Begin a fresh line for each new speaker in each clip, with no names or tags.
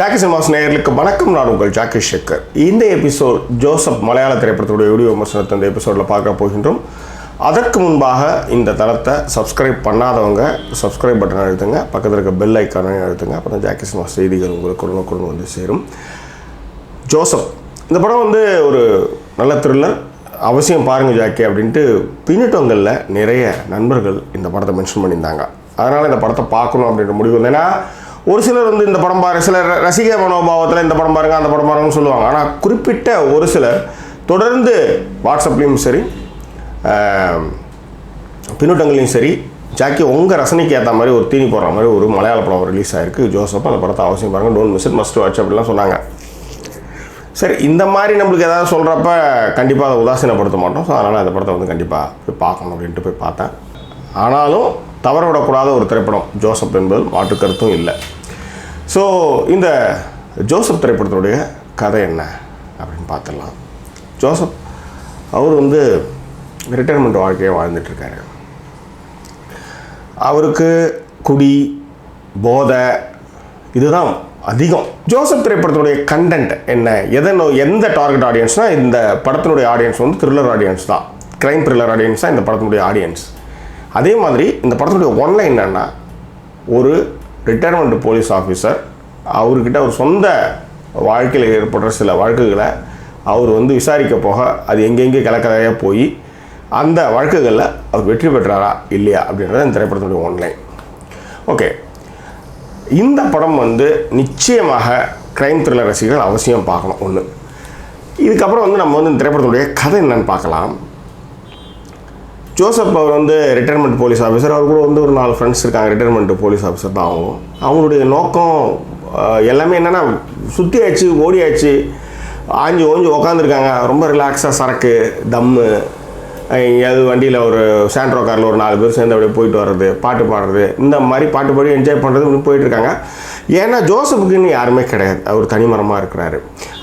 Jackie cinemas நேயர்களுக்கு வணக்கம். நான் உங்கள் ஜாக்கி ஷேக்கர். இந்த எபிசோட் ஜோசப் மலையாள திரைப்படத்துடைய வீடியோ விமர்சனத்தை இந்த எபிசோடில் பார்க்க போகின்றோம். அதற்கு முன்பாக இந்த தளத்தை சப்ஸ்கிரைப் பண்ணாதவங்க சப்ஸ்கிரைப் பட்டன் அழுத்துங்க, பக்கத்தில் இருக்க பெல் ஐக்கானை அழுத்துங்க. அப்போ தான் ஜாக்கி சினிமாஸ் செய்திகள் உங்களுக்கு உடனுக்குடன் வந்து சேரும். ஜோசப் இந்த படம் வந்து ஒரு நல்ல த்ரில்லர், அவசியம் பாருங்கள் ஜாக்கி அப்படின்ட்டு பின்னட்டங்களில் நிறைய நண்பர்கள் இந்த படத்தை மென்ஷன் பண்ணியிருந்தாங்க. அதனால் இந்த படத்தை பார்க்கணும் அப்படின்ற முடிவு வந்து, ஏன்னா ஒரு சிலர் வந்து இந்த படம் பாருங்க, சிலர் ரசிக மனோபாவத்தில் இந்த படம் பாருங்க அந்த படம் பாருங்கன்னு சொல்லுவாங்க. ஆனால் குறிப்பிட்ட ஒரு சிலர் தொடர்ந்து வாட்ஸ்அப்லேயும் சரி பின்னூட்டங்களையும் சரி ஜாக்கி உங்கள் ரசனைக்கு ஏற்ற மாதிரி ஒரு தீனி போடுற மாதிரி ஒரு மலையாள படம் ரிலீஸ் ஆகிருக்கு ஜோசப். அந்த படத்தை அவசியம் பாருங்கள், don't miss it, must watch அப்படிலாம் சொன்னாங்க. சரி, இந்த மாதிரி நம்மளுக்கு ஏதாவது சொல்கிறப்ப கண்டிப்பாக அதை உதாசீனப்படுத்த மாட்டோம். ஸோ அதனால் அந்த படத்தை வந்து கண்டிப்பாக போய் பார்க்கணும் அப்படின்ட்டு போய் பார்த்தேன். ஆனாலும் தவற விடக்கூடாத ஒரு திரைப்படம் ஜோசப் என்பது மாற்று கருத்தும் இல்லை. ஸோ இந்த ஜோசப் திரைப்படத்தினுடைய கதை என்ன அப்படின்னு பார்த்துடலாம். ஜோசப் அவர் வந்து ரிட்டையர்மெண்ட் வாழ்க்கையை வாழ்ந்துட்டுருக்காரு. அவருக்கு குடி, போதை இதுதான் அதிகம். ஜோசப் திரைப்படத்தினுடைய கண்டென்ட் என்ன, எந்த டார்கெட் ஆடியன்ஸ்னால் இந்த படத்தினுடைய ஆடியன்ஸ் வந்து த்ரில்லர் ஆடியன்ஸ் தான், க்ரைம் த்ரில்லர் ஆடியன்ஸ் தான் இந்த படத்தினுடைய ஆடியன்ஸ். அதே மாதிரி இந்த படத்தினுடைய ஒன்லைன் என்னென்னா, ஒரு ரிட்டையர்மெண்ட் போலீஸ் ஆஃபீஸர் அவர்கிட்ட ஒரு சொந்த வாழ்க்கையில் ஏற்படுற சில வழக்குகளை அவர் வந்து விசாரிக்க போக அது எங்கெங்கே கலக்கதையாக போய் அந்த வழக்குகளில் அவர் வெற்றி பெற்றாரா இல்லையா அப்படின்றத இந்த திரைப்படத்தினுடைய ஒன்லைன். ஓகே, இந்த படம் வந்து நிச்சயமாக க்ரைம் த்ரில்லர் ரசிகர்கள் அவசியம் பார்க்கணும். ஒன்று, இதுக்கப்புறம் வந்து நம்ம வந்து இந்த திரைப்படத்தினுடைய கதை என்னன்னு பார்க்கலாம். ஜோசப் அவர் வந்து ரிட்டையர்மெண்ட் போலீஸ் ஆஃபீஸர். அவர் கூட வந்து ஒரு 4 ஃப்ரெண்ட்ஸ் இருக்காங்க, ரிட்டையர்மெண்ட் போலீஸ் ஆஃபீஸர் தான் அவங்க. அவங்களுடைய நோக்கம் எல்லாமே என்னென்னா, சுற்றியாச்சு ஓடியாச்சு ஆஞ்சி ஓஞ்சி உக்காந்துருக்காங்க, ரொம்ப ரிலாக்ஸாக சரக்கு தம்மு எங்கேயாவது வண்டியில் ஒரு சாண்ட்ரோ காரில் ஒரு 4 பேர் சேர்ந்து அப்படியே போயிட்டு வர்றது, பாட்டு பாடுறது, இந்த மாதிரி பாட்டு பாடி என்ஜாய் பண்ணுறது போயிட்டுருக்காங்க. ஏன்னா ஜோசப்புக்குன்னு யாருமே கிடையாது, அவர் தனிமரமாக இருக்கிறாரு.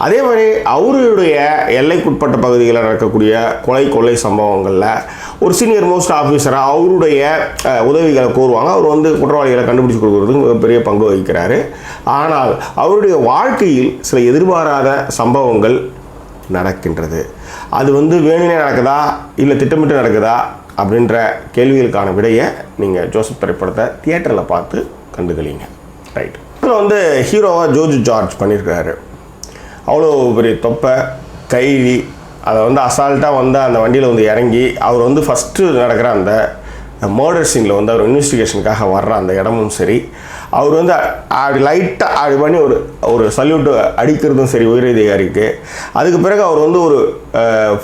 அதே மாதிரி அவருடைய எல்லைக்குட்பட்ட பகுதிகளில் நடக்கக்கூடிய கொலை சம்பவங்களில் ஒரு சீனியர் மோஸ்ட் ஆஃபீஸராக அவருடைய உதவிகளை கோருவாங்க. அவர் வந்து குற்றவாளிகளை கண்டுபிடிச்சி கொடுக்குறதுக்கு பெரிய பங்கு வகிக்கிறாரு. ஆனால் அவருடைய வாழ்க்கையில் சில எதிர்பாராத சம்பவங்கள் நடக்கின்றது. அது வந்து வேணுனே நடக்குதா இல்லை திட்டமிட்டு நடக்குதா அப்படின்ற கேள்விகளுக்கான விடையை நீங்கள் ஜோசப் திரைப்படத்தை தியேட்டரில் பார்த்து கண்டுகளிங்க. ரைட், இதில் வந்து ஹீரோவாக ஜோர்ஜ் ஜார்ஜ் பண்ணியிருக்காரு. அவ்வளோ பெரிய தொப்பை கைதி, அதை வந்து அசால்ட்டாக வந்து அந்த வண்டியில் வந்து இறங்கி அவர் வந்து ஃபஸ்ட்டு நடக்கிற அந்த மர்டர் சீனில் வந்து அவர் இன்வெஸ்டிகேஷனுக்காக வர்ற அந்த இடமும் சரி, அவர் வந்து அப்படி லைட்டாக அப்படி பண்ணி ஒரு சல்யூட்டு அடிக்கிறதும் சரி உயரதிகாரிக்கு. அதுக்கு பிறகு அவர் வந்து ஒரு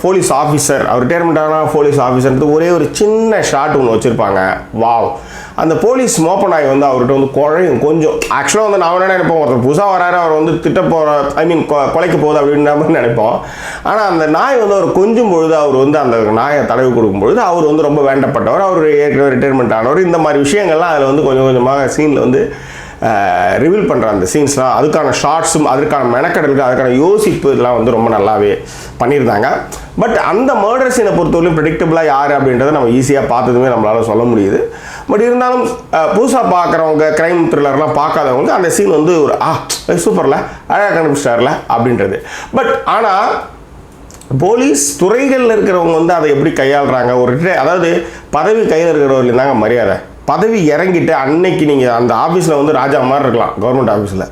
போலீஸ் ஆஃபீஸர், அவர் ரிட்டையர்மெண்ட்டான போலீஸ் ஆஃபீஸர்ன்றது ஒரே ஒரு சின்ன ஷாட் ஒன்று வச்சுருப்பாங்க. வாவ், அந்த போலீஸ் மோப்ப நாய் வந்து அவர்கிட்ட வந்து குழையும் கொஞ்சம். ஆக்சுவலாக வந்து நான் என்ன நினைப்போம், ஒருத்தர் புதுசாக வராரு, அவர் வந்து திட்ட போகிற கொலைக்க போகுது அப்படின்ற மாதிரி நினைப்போம். ஆனால் அந்த நாய் வந்து அவர் கொஞ்சம் பொழுது அவர் வந்து அந்த நாயை தடவி கொடுக்கும் பொழுது அவர் வந்து ரொம்ப வேண்டப்பட்டவர், அவர் ஏற்கனவே ரிட்டையர்மெண்ட் ஆனவர். இந்த மாதிரி விஷயங்கள்லாம் அதில் வந்து கொஞ்சம் கொஞ்சமாக சீனில் வந்து ரிவீல் பண்ணுற அந்த சீன்ஸ்லாம், அதுக்கான ஷார்ட்ஸும் அதுக்கான மெனக்கடலுக்கு அதுக்கான யோசிப்பு இதெல்லாம் வந்து ரொம்ப நல்லாவே பண்ணியிருந்தாங்க. பட் அந்த மர்டர் சீனை பொறுத்தவரையும் ப்ரெடிக்டபிளாக யார் அப்படின்றத நம்ம ஈஸியாக பார்த்ததுமே நம்மளால் சொல்ல முடியுது. பட் இருந்தாலும் புதுசாக பார்க்குறவங்க, க்ரைம் த்ரில்லர்லாம் பார்க்காதவங்க அந்த சீன் வந்து ஒரு சூப்பரில் அழகாக கண்டுபிடிச்சார்ல அப்படின்றது. பட் ஆனால் போலீஸ் துறைகளில் இருக்கிறவங்க வந்து அதை எப்படி கையாளுறாங்க, அதாவது பதவி கையில் இருக்கிறவர்கள் தாங்க மரியாதை. பதவி இறங்கிட்டு அன்னைக்கு நீங்கள் அந்த ஆஃபீஸில் வந்து ராஜா மாதிரி இருக்கலாம், கவர்மெண்ட் ஆஃபீஸில்.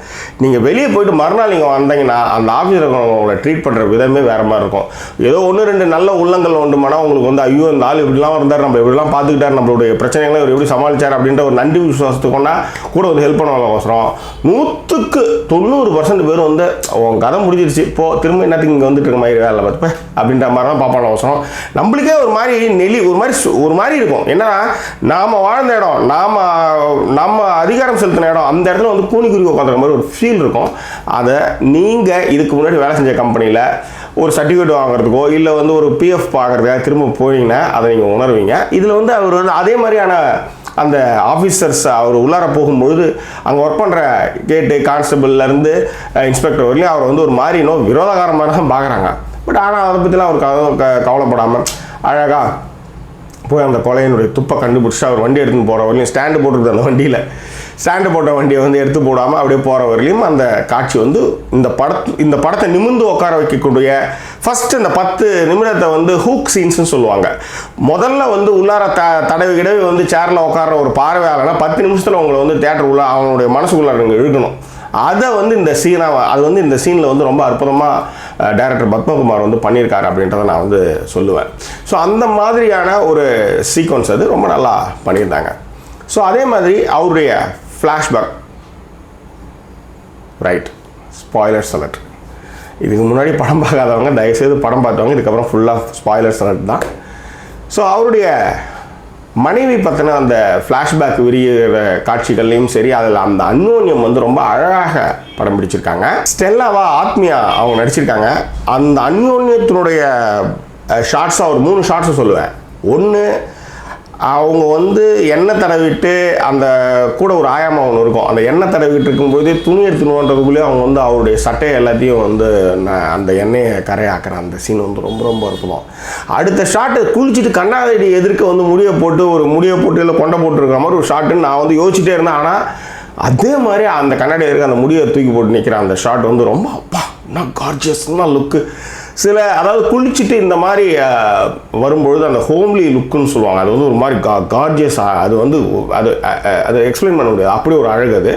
நீங்கள் வெளியே போயிட்டு மறுநாள் நீங்கள் வந்தீங்கன்னா அந்த ஆஃபீஸில் உங்களை ட்ரீட் பண்ணுற விதமே வேறு மாதிரி இருக்கும். ஏதோ 1-2 நல்ல உள்ளங்கள் உண்டுமானா உங்களுக்கு வந்து ஐயோ இந்த ஆள் இப்படிலாம் இருந்தார், நம்ம எப்படிலாம் பார்த்துக்கிட்டார், நம்மளுடைய பிரச்சனைகளை இவர் எப்படி சமாளித்தார் அப்படின்ற ஒரு நன்றி விசுவாசத்துக்கு கொண்டா கூட வந்து ஹெல்ப் பண்ண அவசரம். 100% பேர் வந்து உங்கள் கதை முடிஞ்சிருச்சு, இப்போது திரும்ப என்னத்துக்கு இங்கே வந்துட்டு இருக்க மாதிரி வேலை பார்த்துப்பேன் அப்படின்ற மாதிரி தான் பார்ப்பான அவசரம். நம்மளுக்கே ஒரு மாதிரி ஒரு மாதிரி இருக்கும். என்னன்னா, நாம் வாழ்ந்த நம்ம அதிகாரம் செலுத்தின இடம், அந்த இடத்துல வந்து கூனி உட்காந்துற மாதிரி ஒரு ஃபீல் இருக்கும். அதை நீங்கள் இதுக்கு முன்னாடி வேலை செஞ்ச கம்பெனியில் ஒரு சர்டிஃபிகேட் வாங்குறதுக்கோ இல்லை வந்து ஒரு பிஎஃப் பார்க்குறதுக்காக திரும்ப போனீங்கன்னா அதை நீங்கள் உணர்வீங்க. இதில் வந்து அவர் வந்து அதே மாதிரியான அந்த ஆஃபீஸர்ஸ் அவர் உள்ளார போகும்பொழுது அங்கே ஒர்க் பண்ணுற கேட்டு கான்ஸ்டபிள்லேருந்து இன்ஸ்பெக்டர் வரலையும் அவர் வந்து ஒரு மாதிரி விரோதகாரமாக தான் பார்க்குறாங்க. பட் ஆனால் அதை பற்றிலாம் அவர் கவலைப்படாமல் அழகாக போய் அந்த கொலையினுடைய துப்பை கண்டுபிடிச்சி அவர் வண்டி எடுத்துன்னு போகிற வரையும் ஸ்டாண்டு போட்டுருக்குது அந்த வண்டியில் ஸ்டாண்டு போட்ட வண்டியை வந்து எடுத்து போடாமல் அப்படியே போகிற வரையிலும் அந்த காட்சி வந்து இந்த படத்தை நிமிர்ந்து உட்கார வைக்கக்கூடிய ஃபஸ்ட்டு இந்த 10 நிமிடத்தை வந்து ஹூக் சீன்ஸ்னு சொல்லுவாங்க. முதல்ல வந்து உள்ளார தடவி கிடவி வந்து சேரில் உட்கார ஒரு பார்வையாளனா 10 நிமிஷத்தில் உங்களை வந்து தேட்டர் உள்ள அவனுடைய மனசுக்குள்ளே நீங்கள் இழுக்கணும். அதை வந்து இந்த சீனில் வந்து ரொம்ப அற்புதமாக டைரக்டர் பத்மகுமார் வந்து பண்ணியிருக்காரு அப்படின்றத நான் வந்து சொல்லுவேன். ஸோ அந்த மாதிரியான ஒரு சீக்வன்ஸ் அது ரொம்ப நல்லா பண்ணியிருந்தாங்க. ஸோ அதே மாதிரி அவருடைய ஃப்ளாஷ்பேக் ரைட் ஸ்பாய்லர்ஸ் அலர்ட். இதுக்கு முன்னாடி படம் பார்க்காதவங்க தயவுசெய்து படம் பார்த்தவங்க இதுக்கப்புறம் ஃபுல்லாக ஸ்பாய்லர்ஸ் அலர்ட் தான். ஸோ அவருடைய மனைவி பற்றின அந்த ஃப்ளாஷ்பேக் விரிகிற காட்சிகள்லையும் சரி, அதில் அந்த அந்யோன்யம் வந்து ரொம்ப அழகாக படம் பிடிச்சிருக்காங்க. ஸ்டெல்லாவா ஆத்மியா அவங்க நடிச்சிருக்காங்க. அந்த அந்யோன்யத்தினுடைய ஷார்ட்ஸாக ஒரு 3 ஷார்ட்ஸை சொல்லுவேன். ஒன்று, அவங்க வந்து எண்ணெய் தடவிட்டு அந்த கூட ஒரு ஆயாமா ஒன்று இருக்கும், அந்த எண்ணெய் தடவிட்டு இருக்கும்போது துணி எடுத்துணுன்றதுக்குள்ளேயே அவங்க வந்து அவருடைய சட்டையை எல்லாத்தையும் வந்து அந்த எண்ணெயை கரையாக்குற அந்த சீன் வந்து ரொம்ப ரொம்ப அற்புதம். அடுத்த ஷாட்டு குளிச்சுட்டு கண்ணாடி எதிர்க்க வந்து முடியை போட்டு இல்லை கொண்டை போட்டுருக்கிற மாதிரி ஒரு ஷாட்டுன்னு நான் வந்து யோசிச்சுட்டே இருந்தேன். ஆனால் அதே மாதிரி அந்த கண்ணாடி எதிர்க்க அந்த முடியை தூக்கி போட்டு நிற்கிற அந்த ஷாட் வந்து ரொம்ப அப்பா என்ன கார்ஜியஸ்னா லுக்கு. அதாவது குளிச்சுட்டு இந்த மாதிரி வரும்பொழுது அந்த ஹோம்லி லுக்குன்னு சொல்லுவாங்க, அது வந்து ஒரு மாதிரி கார்ஜியஸ். அது வந்து அது எக்ஸ்பிளைன் பண்ண முடியாது, அப்படி ஒரு அழகு அது.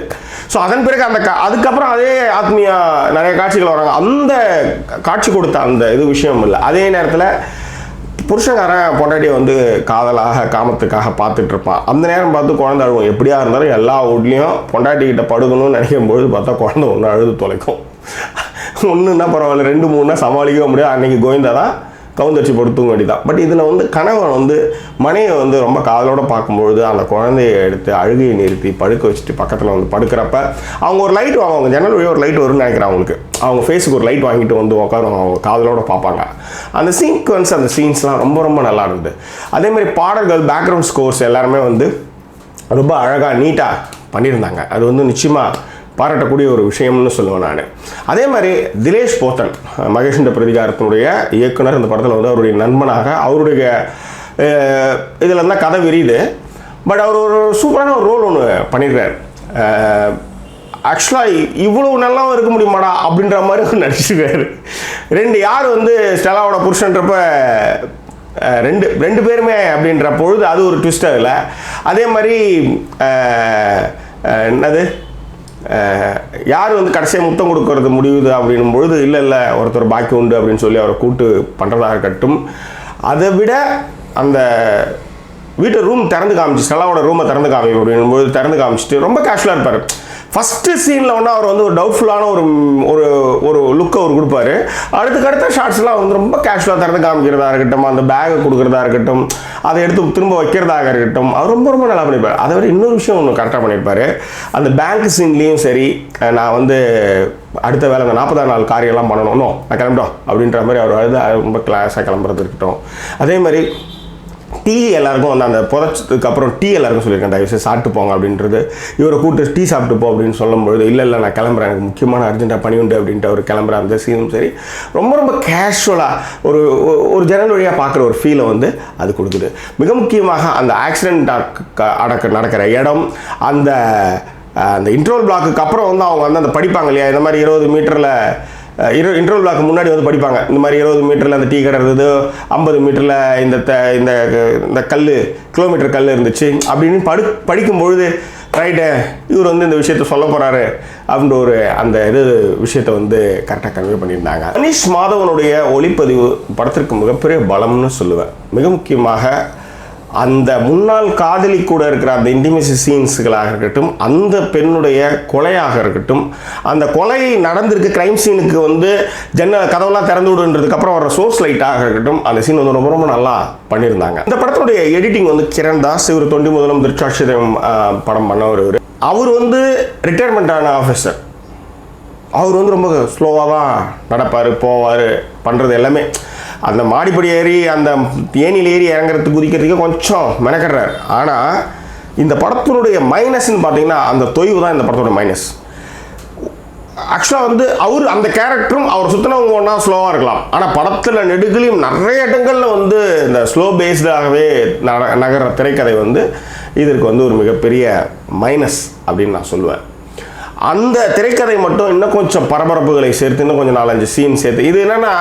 ஸோ அதன் பிறகு அதுக்கப்புறம் அதே ஆத்மியா நிறைய காட்சிகள் வராங்க. அந்த காட்சி கொடுத்த அந்த விஷயம் இல்லை. அதே நேரத்தில் புருஷங்காரன் பொண்டாட்டியை வந்து காமத்துக்காக பார்த்துட்டு இருப்பான். அந்த நேரம் பார்த்து குழந்தை அழுவும். எப்படியா இருந்தாலும் எல்லா வீட்லேயும் பொண்டாட்டிக்கிட்ட படுக்கணும்னு நினைக்கும் பொழுது பார்த்தா குழந்தை ஒன்று அழுது தொலைக்கும். ஒன்றுன்னா பரவாயில்ல, 2 3னா சமாளிக்கவே முடியாது. அன்றைக்கி கோவிந்தா தான் கவுந்தடிச்சு போட்டு தூங்க வேண்டியதான். பட் இதில் வந்து கணவன் வந்து மனையை வந்து ரொம்ப காதலோடு பார்க்கும்பொழுது அந்த குழந்தையை எடுத்து அழுகையை நிறுத்தி படுக்க வச்சுட்டு பக்கத்தில் வந்து படுக்கிறப்ப அவங்க ஒரு லைட் அவங்க ஜன்னல் வழியாக ஒரு லைட் வரும்னு நினைக்கிறேன். அவங்களுக்கு அவங்க ஃபேஸுக்கு ஒரு லைட் வாங்கிட்டு வந்து உட்காருவாங்க, அவங்க காதலோடு பார்ப்பாங்க. அந்த சீக்வன்ஸ் அந்த சீன்ஸ்லாம் ரொம்ப ரொம்ப நல்லா இருந்தது. அதேமாதிரி பாடல்கள் பேக்ரவுண்ட் ஸ்கோர்ஸ் எல்லாருமே வந்து ரொம்ப அழகாக நீட்டாக பண்ணியிருந்தாங்க. அது வந்து நிச்சயமாக பாராட்டக்கூடிய ஒரு விஷயம்னு சொல்லுவேன் நான். அதே மாதிரி திலேஷ் போத்தன், மகேஷ் பிரதிகாரத்தினுடைய இயக்குனர், இந்த படத்தில் வந்து அவருடைய நண்பனாக அவருடைய இதில் இருந்தால் கதை விரியுது. பட் அவர் ஒரு சூப்பரான ஒரு ரோல் ஒன்று பண்ணியிருக்கார். ஆக்சுவலாக இவ்வளவு நல்லாவும் இருக்க முடியுமாடா அப்படின்ற மாதிரி நடிச்சிருக்காரு. யார் வந்து ஸ்டெல்லாவோட புருஷன்றப்ப ரெண்டு பேருமே அப்படின்ற பொழுது அது ஒரு ட்விஸ்ட். அதில் அதே மாதிரி என்னது யார் வந்து கடைசியாக முத்தம் கொடுக்கறது முடியுது அப்படின்னும் பொழுது இல்லை ஒருத்தர் பாக்கி உண்டு அப்படின்னு சொல்லி அவரை கூட்டு பண்ணுறதாக இருக்கட்டும். அதை விட அந்த வீட்டை ரூம் திறந்து காமிச்சு ஸ்டெல்லாவோட ரூமை திறந்து காமிக்கும் அப்படின்னும்போது திறந்து காமிச்சிட்டு ரொம்ப கேஷுவலாக இருப்பார். ஃபஸ்ட்டு சீனில் வந்து அவர் வந்து ஒரு டவுட்ஃபுல்லான ஒரு லுக்கை அவர் கொடுப்பாரு. அடுத்த ஷார்ட்ஸ்லாம் வந்து ரொம்ப கேஷுவலாக திறந்து காமிக்கிறதா இருக்கட்டும், அந்த பேகை கொடுக்குறதா இருக்கட்டும், அதை எடுத்து திரும்ப வைக்கிறதாக இருக்கட்டும், அவர் ரொம்ப ரொம்ப நல்லா பண்ணியிருப்பார். அதை விட இன்னொரு விஷயம் ஒன்று கரெக்டாக பண்ணியிருப்பார். அந்த பேங்க் சீன்லேயும் சரி, நான் வந்து அடுத்த வேலை அந்த 40ஆம் நாள் காரியெல்லாம் பண்ணணும், நான் கிளம்பிட்டோம் அப்படின்ற மாதிரி அவர் வந்து ரொம்ப கிளாஸாக கிளம்புறது இருக்கட்டும். அதே மாதிரி டீ எல்லாருக்கும் வந்து அந்த புதைச்சதுக்கு அப்புறம் டீ எல்லாருக்கும் சொல்லியிருக்கேன், தயவுசெய்து சாப்பிட்டு போங்க அப்படின்றது. இவரை கூப்பிட்டு டீ சாப்பிட்டு போ அப்படின்னு சொல்லும்பொழுது இல்லை நான் கிளம்புறேன், எனக்கு முக்கியமான அர்ஜென்ட்டாக பணி உண்டு அப்படின்ட்டு அவர் கிளம்புற அந்த சீனும் சரி ரொம்ப ரொம்ப கேஷுவலாக ஒரு ஜன்னல் வழியாக பார்க்குற ஒரு ஃபீலை வந்து அது கொடுக்குது. மிக முக்கியமாக அந்த ஆக்சிடென்ட் நடக்கிற இடம், அந்த இன்ட்ரோல் பிளாக்குக்கு அப்புறம் வந்து அவங்க வந்து அந்த படிப்பாங்க இல்லையா, இந்த மாதிரி 20 மீட்டரில் இன்டர்வல் பிளாக்கு முன்னாடி வந்து படிப்பாங்க, இந்த மாதிரி 20 மீட்டரில் அந்த டீ கடை இருந்தது, 50 மீட்டரில் இந்த கிலோமீட்டர் கல் இருந்துச்சு அப்படின்னு படிக்கும்பொழுது ரைட்டு இவர் வந்து இந்த விஷயத்த சொல்ல போகிறாரு அப்படின்ற அந்த விஷயத்தை வந்து கரெக்டாக கன்வே பண்ணியிருந்தாங்க. அனீஷ் மாதவனுடைய ஒளிப்பதிவு படத்திற்கு மிகப்பெரிய பலம்னு சொல்லுவேன். மிக முக்கியமாக அந்த முன்னாள் காதலி கூட இருக்கிற அந்த இன்டிமேசி சீன்ஸுகளாக இருக்கட்டும், அந்த பெண்ணுடைய கொலையாக இருக்கட்டும், அந்த கொலை நடந்திருக்கு கிரைம் சீனுக்கு வந்து கதவெல்லாம் திறந்து விடுன்றதுக்கு அப்புறம் வர சோர்ஸ் லைட்டாக இருக்கட்டும், அந்த சீன் வந்து ரொம்ப ரொம்ப நல்லா பண்ணியிருந்தாங்க. இந்த படத்தினுடைய எடிட்டிங் வந்து கிரண் தாஸ், இவர் தொண்டி முதலம் திருச்சாட்சியம் படம் பண்ணவர். அவர் வந்து ரிட்டையர்மெண்ட் ஆன ஆஃபீஸர். அவர் வந்து ரொம்ப ஸ்லோவாக தான் நடப்பார், போவார், பண்ணுறது எல்லாமே. அந்த மாடிப்படி ஏறி அந்த ஏனியில் ஏறி இறங்குறதுக்கு குதிக்கிறதுக்கு கொஞ்சம் மெனக்கடுறார். ஆனால் இந்த படத்தினுடைய மைனஸ்ன்னு பார்த்தீங்கன்னா அந்த தொய்வு தான் இந்த படத்தோட மைனஸ். ஆக்சுவலாக வந்து அவர் அந்த கேரக்டரும் அவர் சுற்றினவங்க ஒன்றா ஸ்லோவாக இருக்கலாம். ஆனால் படத்தில் நெடுகளையும் நிறைய இடங்களில் வந்து இந்த ஸ்லோ பேஸ்டாகவே நகர திரைக்கதை வந்து இதற்கு வந்து ஒரு மிகப்பெரிய மைனஸ் அப்படின்னு நான் சொல்லுவேன். அந்த திரைக்கதை மட்டும் இன்னும் கொஞ்சம் பரபரப்புகளை சேர்த்து இன்னும் கொஞ்சம் 4-5 சீன் சேர்த்து, இது என்னென்னா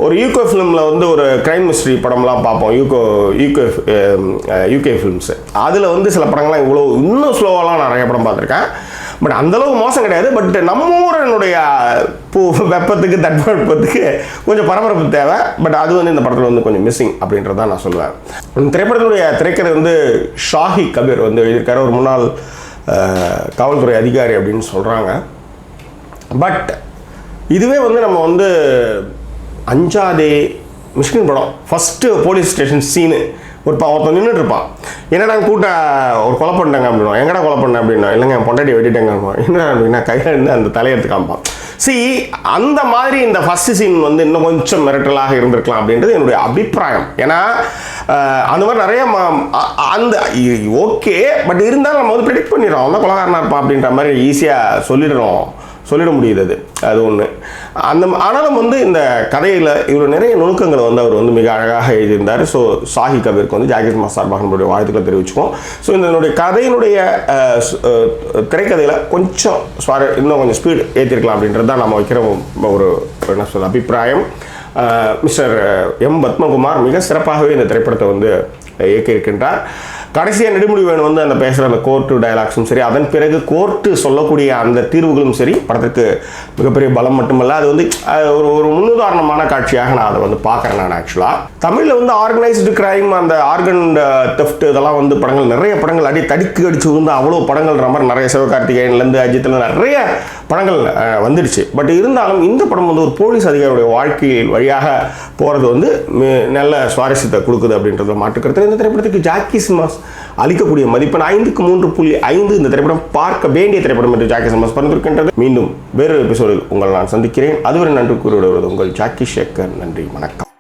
ஒரு யூகே ஃபிலிமில் வந்து ஒரு கிரைம் மிஸ்ட்ரி படம்லாம் பார்ப்போம், யூகே ஃபிலிம்ஸு. அதில் வந்து சில படங்கள்லாம் இவ்வளோ இன்னும் ஸ்லோவாலாம் நிறைய படம் பார்த்துருக்கேன். பட் அந்தளவு மோசம் கிடையாது. பட் நம்ம ஊரனுடைய வெப்பத்துக்கு தட்பவெப்பத்துக்கு கொஞ்சம் பரபரப்பு தேவை. பட் அது வந்து இந்த படத்தில் வந்து கொஞ்சம் மிஸ்ஸிங் அப்படின்றதான் நான் சொல்லுவேன். இந்த திரைப்படத்தினுடைய திரைக்கதை வந்து ஷாஹி கபீர் வந்து எழுதியிருக்காரு. ஒரு முன்னாள் காவல்துறை அதிகாரி அப்படின்னு சொல்கிறாங்க. பட் இதுவே வந்து நம்ம வந்து அஞ்சாதே மிஷ்கின் படம் ஃபஸ்ட்டு போலீஸ் ஸ்டேஷன் சீனு ஒருத்தன் நின்றுட்டு இருப்பான். என்னடா கூட்ட ஒரு கொலை பண்ணிட்டாங்க அப்படின்னா, எங்கடா கொலை பண்ணேன் அப்படின்னா, இல்லைங்க என் பொண்டாட்டி வெட்டிட்டாங்க என்ன அப்படின்னா கையில் இருந்து அந்த தலையெடுத்து காமிப்பான். அந்த மாதிரி இந்த ஃபஸ்ட்டு சீன் வந்து இன்னும் கொஞ்சம் மிரட்டலாக இருந்திருக்கலாம் அப்படின்றது என்னுடைய அபிப்பிராயம். ஏன்னா அந்த மாதிரி நிறைய அந்த ஓகே, பட் இருந்தாலும் நம்ம வந்து ப்ரெடிக்ட் பண்ணிடுறோம், அவன் தான் கொலைகாரனாக இருப்பான் அப்படின்ற மாதிரி ஈஸியாக சொல்லிட முடியுது. அது ஒன்று. ஆனாலும் வந்து இந்த கதையில் இவ்வளோ நிறைய நுணுக்கங்களை வந்து அவர் வந்து மிக அழகாக எழுதியிருந்தார். ஸோ ஷாஹி கபீருக்கு வந்து ஜாக்கி சினிமாஸ் சார்பாக நம்மளுடைய வாழ்த்துக்களை தெரிவிச்சுக்குவோம். ஸோ இந்த கதையினுடைய திரைக்கதையில் கொஞ்சம் இன்னும் கொஞ்சம் ஸ்பீடு ஏற்றிருக்கலாம் அப்படின்றது தான் நம்ம வைக்கிற ஒரு என்ன சொல்ல அபிப்பிராயம். மிஸ்டர் எம் பத்மகுமார் மிக சிறப்பாகவே இந்த திரைப்படத்தை வந்து இயக்கியிருக்கின்றார். கடைசியாக நெடுமுடிவேணு வந்து அந்த பேசுகிற அந்த கோர்ட்டு டயலாக்ஸும் சரி, அதன் பிறகு கோர்ட்டு சொல்லக்கூடிய அந்த தீர்வுகளும் சரி படத்துக்கு மிகப்பெரிய பலம் மட்டுமல்ல, அது வந்து ஒரு முன்னுதாரணமான காட்சியாக நான் அதை வந்து பார்க்குறேன். நான் ஆக்சுவலாக தமிழில் வந்து ஆர்கனைஸ்டு கிரைம், அந்த ஆர்கன் தெஃப்ட், இதெல்லாம் வந்து படங்கள் நிறைய படங்கள் தடிக்கு அடிச்சு விழுந்து அவ்வளோ படங்கள்ன்ற மாதிரி நிறைய சிவகார்த்திகேயன்லேருந்து அஜித்தில் நிறைய படங்கள் வந்துடுச்சு. பட் இருந்தாலும் இந்த படம் வந்து ஒரு போலீஸ் அதிகாரியுடைய வாழ்க்கையில் வழியாக போகிறது வந்து நல்ல சுவாரஸ்யத்தை கொடுக்குது அப்படின்றத மாற்றுக்கிறது. இந்த திரைப்படத்துக்கு ஜாக்கி சினிமாஸ் அளிக்கக்கூடிய மதிப்பெண் 5க்கு 3.5. இந்த திரைப்படம் பார்க்க வேண்டிய திரைப்படம் என்று ஜாக்கி சினிமாஸ் பரிந்துரைக்கின்றது. மீண்டும் வேறொரு எபிசோடில் உங்களை நான் சந்திக்கிறேன். அதுவரை நன்றி கூறிவிடுவது உங்கள் ஜாக்கி சேகர். நன்றி, வணக்கம்.